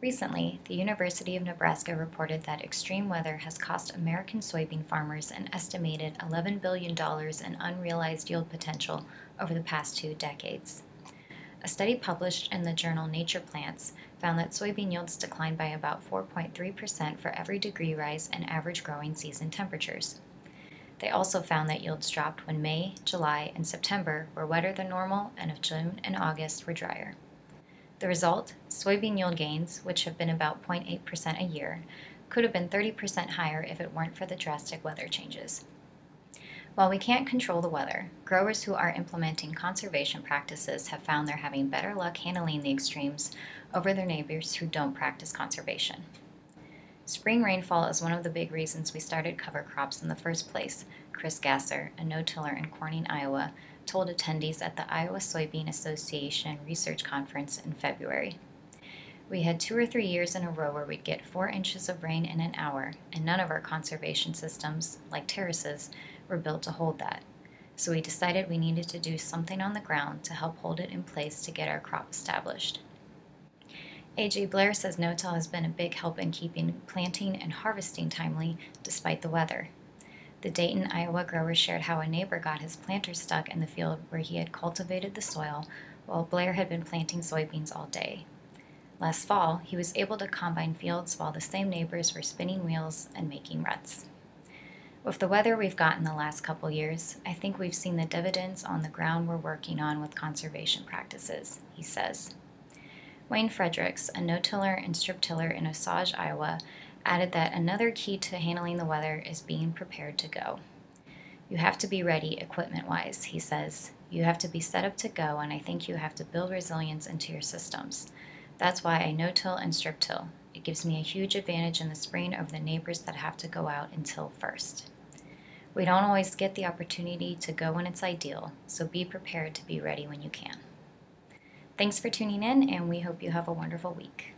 Recently, the University of Nebraska reported that extreme weather has cost American soybean farmers an estimated $11 billion in unrealized yield potential over the past 2 decades. A study published in the journal Nature Plants found that soybean yields declined by about 4.3% for every degree rise in average growing season temperatures. They also found that yields dropped when May, July, and September were wetter than normal, and if June and August were drier. The result, soybean yield gains, which have been about 0.8% a year, could have been 30% higher if it weren't for the drastic weather changes. While we can't control the weather, growers who are implementing conservation practices have found they're having better luck handling the extremes over their neighbors who don't practice conservation. Spring rainfall is one of the big reasons we started cover crops in the first place, Chris Gasser, a no-tiller in Corning, Iowa, told attendees at the Iowa Soybean Association Research Conference in February. We had 2 or 3 years in a row where we'd get 4 inches of rain in an hour, and none of our conservation systems, like terraces, were built to hold that. So we decided we needed to do something on the ground to help hold it in place to get our crop established. A.J. Blair says no-till has been a big help in keeping planting and harvesting timely despite the weather. The Dayton, Iowa grower shared how a neighbor got his planter stuck in the field where he had cultivated the soil while Blair had been planting soybeans all day. Last fall, he was able to combine fields while the same neighbors were spinning wheels and making ruts. With the weather we've gotten the last couple years, I think we've seen the dividends on the ground we're working on with conservation practices, he says. Wayne Fredericks, a no-tiller and strip-tiller in Osage, Iowa, added that another key to handling the weather is being prepared to go. You have to be ready equipment-wise, he says. You have to be set up to go, and I think you have to build resilience into your systems. That's why I no-till and strip-till. It gives me a huge advantage in the spring over the neighbors that have to go out and till first. We don't always get the opportunity to go when it's ideal, so be prepared to be ready when you can. Thanks for tuning in, and we hope you have a wonderful week.